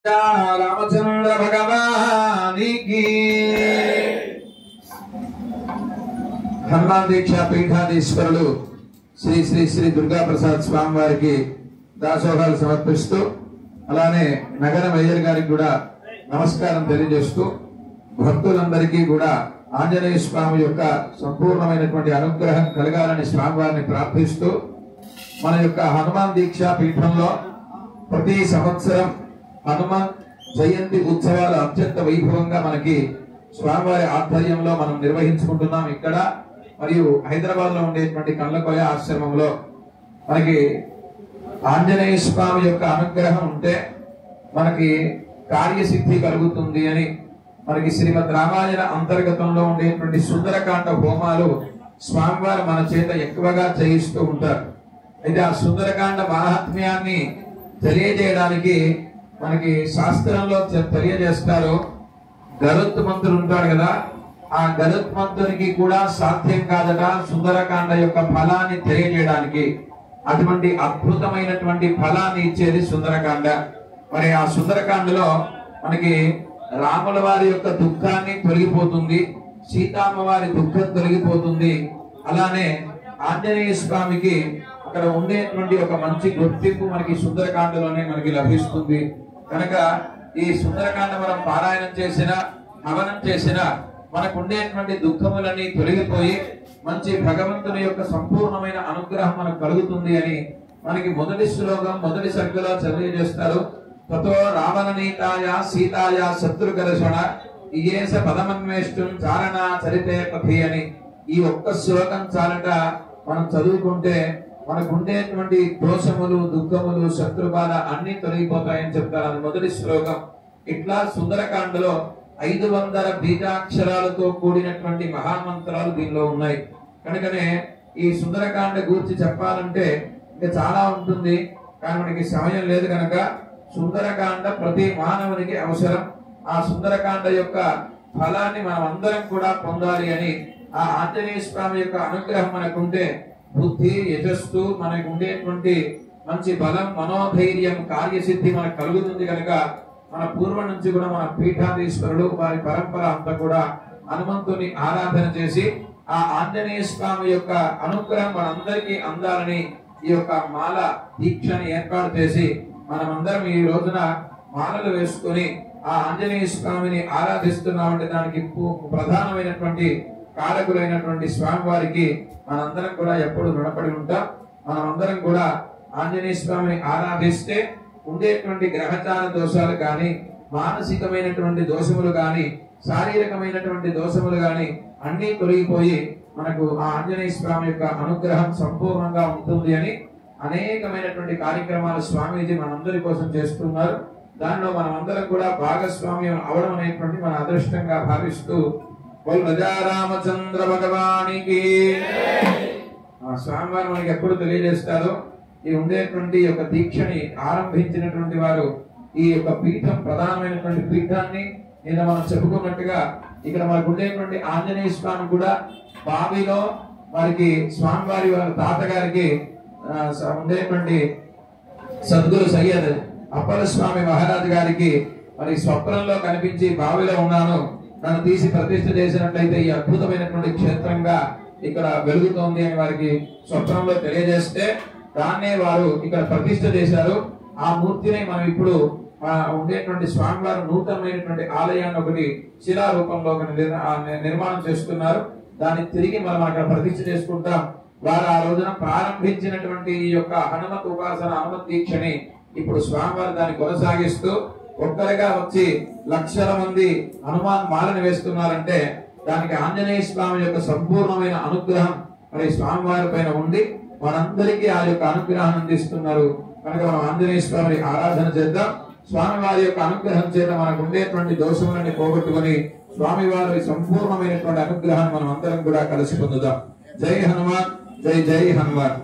रामचंद्र भगवान की हनुमान दीक्षा पीठाधीश्वरुलु श्री श्री श्री दुर्गा प्रसाद स्वामी वारिकी दासोहाలు సమర్పిస్తూ అలానే నగర మేయర్ గారికి కూడా నమస్కారం తెలియజేస్తూ భక్తులందరికీ కూడా ఆంజనేయ స్వామి యొక్క సంపూర్ణమైనటువంటి అనుగ్రహం కలగాలని స్వామివారిని ప్రార్థిస్తూ మన యొక్క హనుమాన్ దీక్షా పీఠంలో ప్రతి సంవత్సరం హనుమాన్ జయంతి ఉత్సవాలు అత్యంత వైభవంగా మనకి స్వామివారి ఆధ్వర్యంలో మనం నిర్వహించుకుంటున్నాం. ఇక్కడ మరియు హైదరాబాద్ లో ఉండేటువంటి కళ్ళకోయ ఆశ్రమంలో మనకి ఆంజనేయ స్వామి యొక్క అనుగ్రహం ఉంటే మనకి కార్యసిద్ధి కలుగుతుంది అని మనకి శ్రీమద్ రామాయణ అంతర్గతంలో ఉండేటువంటి సుందరకాండ హోమాలు స్వామివారు మన చేత ఎక్కువగా చేయిస్తూ ఉంటారు. అయితే ఆ సుందరకాండ మహాత్మ్యాన్ని తెలియజేయడానికి మనకి శాస్త్రంలో తెలియజేస్తారు. గరుత్మంతుడు ఉంటాడు కదా, ఆ గరుత్మంతునికి కూడా సాధ్యం కాదట సుందరకాండ యొక్క ఫలాన్ని తెలియజేయడానికి. అటువంటి అద్భుతమైనటువంటి ఫలాన్ని ఇచ్చేది సుందరకాండ. మరి ఆ సుందరకాండలో మనకి రాముల వారి యొక్క దుఃఖాన్ని తొలగిపోతుంది, సీతమ్మ వారి దుఃఖం తొలగిపోతుంది. అలానే ఆంజనేయ స్వామికి అక్కడ ఉండేటువంటి ఒక మంచి గుర్తింపు మనకి సుందరకాండలోనే మనకి లభిస్తుంది. కనుక ఈ సుందరకాండ మనం పారాయణం చేసిన హవనం చేసిన మనకు ఉండేటువంటి దుఃఖములన్నీ తొలగిపోయి మంచి భగవంతుని యొక్క సంపూర్ణమైన అనుగ్రహం మనకు కలుగుతుంది అని మనకి మొదటి శ్లోకం మొదటి సర్గలో తెలియజేస్తారు. తతో రావణనీతాయ సీతాయ శత్రుకర్షణ ఇయేస పదమన్వేష్టం చారణ చరితే పథి అని ఈ ఒక్క శ్లోకం చాలట మనం చదువుకుంటే మనకు ఉండేటువంటి దోషములు దుఃఖములు శత్రుబాధ అన్ని తొలగిపోతాయని చెప్తారు. అది మొదటి శ్లోకం. ఇట్లా సుందరకాండలో 500 బీజాక్షరాలతో కూడినటువంటి మహామంత్రాలు దీనిలో ఉన్నాయి. కనుకనే ఈ సుందరకాండ గురించి చెప్పాలంటే ఇంకా చాలా ఉంటుంది, కానీ మనకి సమయం లేదు. కనుక సుందరకాండ ప్రతి మానవునికి అవసరం. ఆ సుందరకాండ యొక్క ఫలాన్ని మనం అందరం కూడా పొందాలి అని ఆ ఆంజనేయ స్వామి యొక్క అనుగ్రహం మనకుంటే బుద్ధి యశస్సు మనకు ఉండేటువంటి మంచి బలం మనోధైర్యం కార్యసిద్ధి మనకు కలుగుతుంది. కనుక మన పూర్వం నుంచి కూడా మన పీఠాధీశ్వరుడు వారి పరంపర అంతా కూడా హనుమంతుని ఆరాధన చేసి ఆ ఆంజనేయ స్వామి యొక్క అనుగ్రహం మనందరికీ అందాలని ఈ యొక్క మాల దీక్షని ఏర్పాటు చేసి మనమందరం ఈ రోజున మాలలు వేసుకొని ఆ ఆంజనేయ స్వామిని ఆరాధిస్తున్నామంటే దానికి ప్రధానమైనటువంటి కారకులైనటువంటి స్వామి వారికి మనందరం కూడా ఎప్పుడు రుణపడి ఉంటాం. మనమందరం కూడా ఆంజనేయ స్వామిని ఆరాధిస్తే ఉండేటువంటి గ్రహచార దోషాలు కానీ మానసికమైనటువంటి దోషములు కానీ శారీరకమైనటువంటి దోషములు కానీ అన్ని తొలగిపోయి మనకు ఆ ఆంజనేయ స్వామి యొక్క అనుగ్రహం సంపూర్ణంగా ఉంటుంది అని అనేకమైనటువంటి కార్యక్రమాలు స్వామీజీ మనందరి కోసం చేస్తున్నారు. దానిలో మనమందరం కూడా భాగస్వామ్యం అవడం అనేటువంటి మన అదృష్టంగా భావిస్తూ రాజా రామచంద్ర భగవానికి ఆ స్వామివారు మనకి ఎప్పుడు తెలియజేస్తారు. ఈ ఉండేటువంటి యొక్క దీక్షని ఆరంభించినటువంటి వారు ఈ యొక్క పీఠం ప్రధానమైనటువంటి పీఠాన్ని నేను మనం చెప్పుకున్నట్టుగా ఇక్కడ మనకు ఉండేటువంటి ఆంజనేయ స్వామి కూడా బావిలో వారికి స్వామివారి వారి తాతగారికి ఉండేటువంటి సద్గురు సయ్యద్ అప్పల స్వామి మహారాజ్ గారికి మరి స్వప్నంలో కనిపించి బావిలో ఉన్నాను, నన్ను తీసి ప్రతిష్ఠ చేసినట్లయితే ఈ అద్భుతమైనటువంటి క్షేత్రంగా ఇక్కడ వెలుగుతోంది అని వారికి స్వప్నంలో తెలియజేస్తే దాన్నే వారు ఇక్కడ ప్రతిష్ఠ చేశారు. ఆ మూర్తిని మనం ఇప్పుడు ఉండేటువంటి స్వామివారు నూతనమైనటువంటి ఆలయాన్ని ఒకటి శిలారూపంలో నిర్మాణం చేస్తున్నారు. దాన్ని తిరిగి మనం అక్కడ ప్రతిష్ఠ చేసుకుంటాం. వారు ఆ రోజున ప్రారంభించినటువంటి ఈ యొక్క హనుమత్ ఉపాసన హనుమత్ దీక్షని ఇప్పుడు స్వామివారు దాన్ని కొనసాగిస్తూ ఒక్కరిగా వచ్చి లక్షల మంది హనుమాన్ మాలని వేస్తున్నారంటే దానికి ఆంజనేయ స్వామి యొక్క సంపూర్ణమైన అనుగ్రహం మరి స్వామివారి పైన ఉండి మనందరికీ ఆ యొక్క అనుగ్రహాన్ని అందిస్తున్నారు. కనుక మనం ఆంజనేయ స్వామిని ఆరాధన చేద్దాం. స్వామివారి యొక్క అనుగ్రహం చేత మనకు ఉండేటువంటి దోషములని పోగొట్టుకుని స్వామివారి సంపూర్ణమైనటువంటి అనుగ్రహాన్ని మనం అందరం కూడా కలిసి పొందుదాం. జై హనుమాన్, జై జై హనుమాన్.